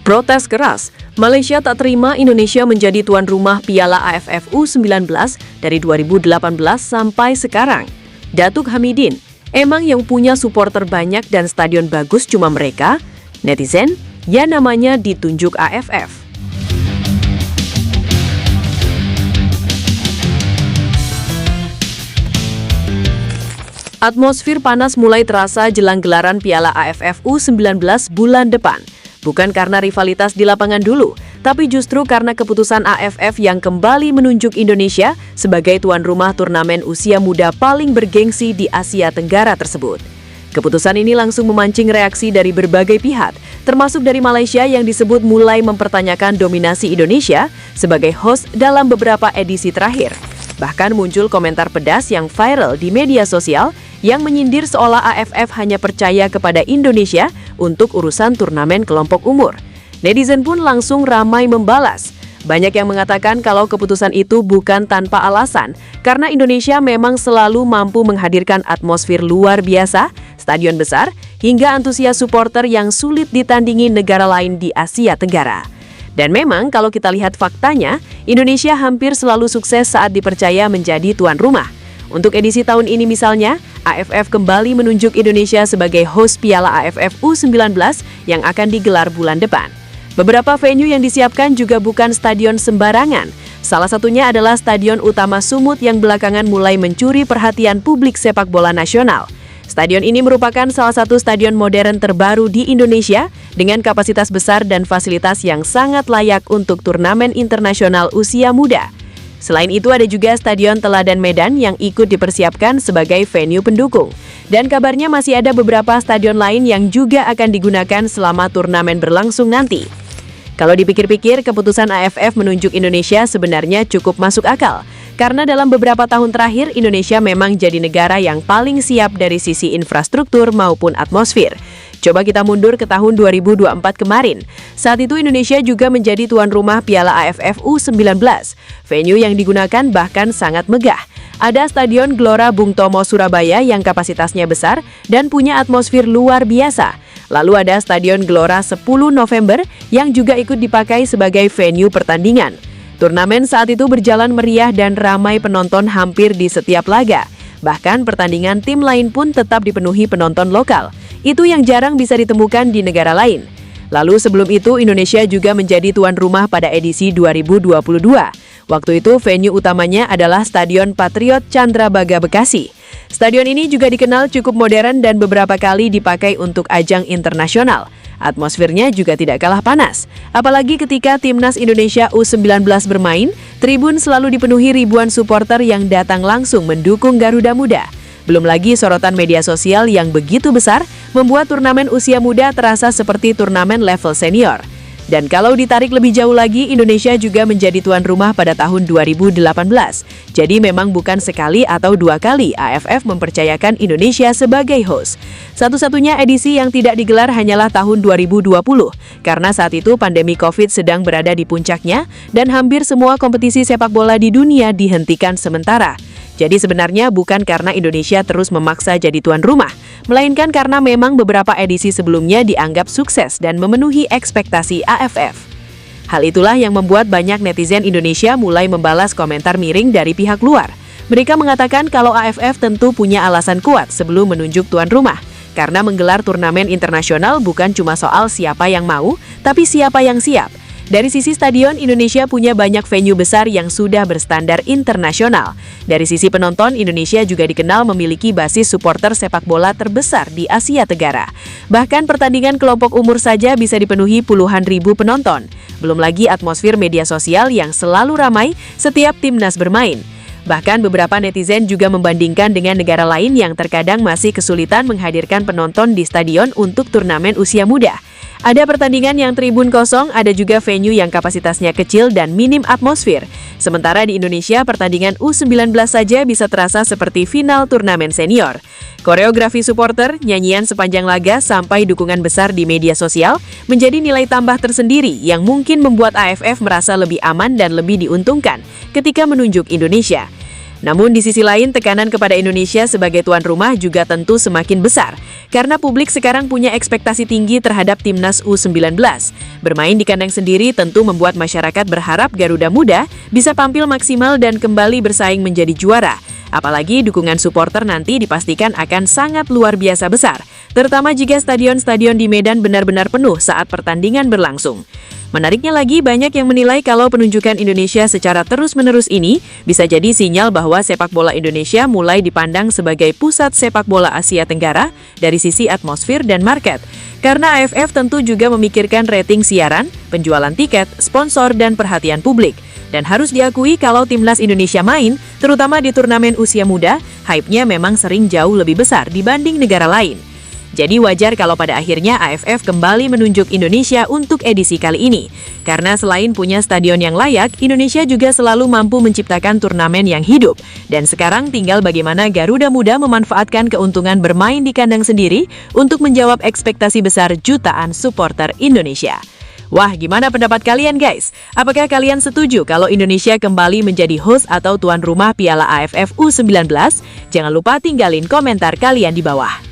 Protes keras, Malaysia tak terima Indonesia menjadi tuan rumah Piala AFF U19 dari 2018 sampai sekarang. Datuk Hamidin, emang yang punya supporter banyak dan stadion bagus cuma mereka? Netizen, ya namanya ditunjuk AFF. Atmosfer panas mulai terasa jelang gelaran Piala AFF U19 bulan depan. Bukan karena rivalitas di lapangan dulu, tapi justru karena keputusan AFF yang kembali menunjuk Indonesia sebagai tuan rumah turnamen usia muda paling bergengsi di Asia Tenggara tersebut. Keputusan ini langsung memancing reaksi dari berbagai pihak, termasuk dari Malaysia yang disebut mulai mempertanyakan dominasi Indonesia sebagai host dalam beberapa edisi terakhir. Bahkan muncul komentar pedas yang viral di media sosial yang menyindir seolah AFF hanya percaya kepada Indonesia untuk urusan turnamen kelompok umur. Netizen pun langsung ramai membalas. Banyak yang mengatakan kalau keputusan itu bukan tanpa alasan, karena Indonesia memang selalu mampu menghadirkan atmosfer luar biasa, stadion besar, hingga antusias supporter yang sulit ditandingi negara lain di Asia Tenggara. Dan memang kalau kita lihat faktanya, Indonesia hampir selalu sukses saat dipercaya menjadi tuan rumah. Untuk edisi tahun ini misalnya, AFF kembali menunjuk Indonesia sebagai host Piala AFF U19 yang akan digelar bulan depan. Beberapa venue yang disiapkan juga bukan stadion sembarangan. Salah satunya adalah Stadion Utama Sumut yang belakangan mulai mencuri perhatian publik sepak bola nasional. Stadion ini merupakan salah satu stadion modern terbaru di Indonesia dengan kapasitas besar dan fasilitas yang sangat layak untuk turnamen internasional usia muda. Selain itu ada juga Stadion Teladan Medan yang ikut dipersiapkan sebagai venue pendukung. Dan kabarnya masih ada beberapa stadion lain yang juga akan digunakan selama turnamen berlangsung nanti. Kalau dipikir-pikir, keputusan AFF menunjuk Indonesia sebenarnya cukup masuk akal. Karena dalam beberapa tahun terakhir, Indonesia memang jadi negara yang paling siap dari sisi infrastruktur maupun atmosfer. Coba kita mundur ke tahun 2024 kemarin. Saat itu Indonesia juga menjadi tuan rumah Piala AFF U19. Venue yang digunakan bahkan sangat megah. Ada Stadion Gelora Bung Tomo Surabaya yang kapasitasnya besar dan punya atmosfer luar biasa. Lalu ada Stadion Gelora 10 November yang juga ikut dipakai sebagai venue pertandingan. Turnamen saat itu berjalan meriah dan ramai penonton hampir di setiap laga. Bahkan pertandingan tim lain pun tetap dipenuhi penonton lokal. Itu yang jarang bisa ditemukan di negara lain. Lalu sebelum itu Indonesia juga menjadi tuan rumah pada edisi 2022. Waktu itu venue utamanya adalah Stadion Patriot Candrabaga Bekasi. Stadion ini juga dikenal cukup modern dan beberapa kali dipakai untuk ajang internasional. Atmosfernya juga tidak kalah panas. Apalagi ketika Timnas Indonesia U19 bermain, tribun selalu dipenuhi ribuan supporter yang datang langsung mendukung Garuda Muda. Belum lagi sorotan media sosial yang begitu besar membuat turnamen usia muda terasa seperti turnamen level senior. Dan kalau ditarik lebih jauh lagi, Indonesia juga menjadi tuan rumah pada tahun 2018. Jadi memang bukan sekali atau dua kali AFF mempercayakan Indonesia sebagai host. Satu-satunya edisi yang tidak digelar hanyalah tahun 2020, karena saat itu pandemi COVID sedang berada di puncaknya dan hampir semua kompetisi sepak bola di dunia dihentikan sementara. Jadi sebenarnya bukan karena Indonesia terus memaksa jadi tuan rumah, melainkan karena memang beberapa edisi sebelumnya dianggap sukses dan memenuhi ekspektasi AFF. Hal itulah yang membuat banyak netizen Indonesia mulai membalas komentar miring dari pihak luar. Mereka mengatakan kalau AFF tentu punya alasan kuat sebelum menunjuk tuan rumah, karena menggelar turnamen internasional bukan cuma soal siapa yang mau, tapi siapa yang siap. Dari sisi stadion, Indonesia punya banyak venue besar yang sudah berstandar internasional. Dari sisi penonton, Indonesia juga dikenal memiliki basis supporter sepak bola terbesar di Asia Tenggara. Bahkan pertandingan kelompok umur saja bisa dipenuhi puluhan ribu penonton. Belum lagi atmosfer media sosial yang selalu ramai setiap timnas bermain. Bahkan beberapa netizen juga membandingkan dengan negara lain yang terkadang masih kesulitan menghadirkan penonton di stadion untuk turnamen usia muda. Ada pertandingan yang tribun kosong, ada juga venue yang kapasitasnya kecil dan minim atmosfer. Sementara di Indonesia, pertandingan U19 saja bisa terasa seperti final turnamen senior. Koreografi supporter, nyanyian sepanjang laga, sampai dukungan besar di media sosial menjadi nilai tambah tersendiri yang mungkin membuat AFF merasa lebih aman dan lebih diuntungkan ketika menunjuk Indonesia. Namun di sisi lain, tekanan kepada Indonesia sebagai tuan rumah juga tentu semakin besar, karena publik sekarang punya ekspektasi tinggi terhadap Timnas U19. Bermain di kandang sendiri tentu membuat masyarakat berharap Garuda Muda bisa tampil maksimal dan kembali bersaing menjadi juara. Apalagi dukungan supporter nanti dipastikan akan sangat luar biasa besar, terutama jika stadion-stadion di Medan benar-benar penuh saat pertandingan berlangsung. Menariknya lagi, banyak yang menilai kalau penunjukan Indonesia secara terus-menerus ini bisa jadi sinyal bahwa sepak bola Indonesia mulai dipandang sebagai pusat sepak bola Asia Tenggara dari sisi atmosfer dan market. Karena AFF tentu juga memikirkan rating siaran, penjualan tiket, sponsor, dan perhatian publik. Dan harus diakui kalau timnas Indonesia main, terutama di turnamen usia muda, hype-nya memang sering jauh lebih besar dibanding negara lain. Jadi wajar kalau pada akhirnya AFF kembali menunjuk Indonesia untuk edisi kali ini. Karena selain punya stadion yang layak, Indonesia juga selalu mampu menciptakan turnamen yang hidup. Dan sekarang tinggal bagaimana Garuda Muda memanfaatkan keuntungan bermain di kandang sendiri untuk menjawab ekspektasi besar jutaan supporter Indonesia. Wah, gimana pendapat kalian guys? Apakah kalian setuju kalau Indonesia kembali menjadi host atau tuan rumah Piala AFF U19? Jangan lupa tinggalin komentar kalian di bawah.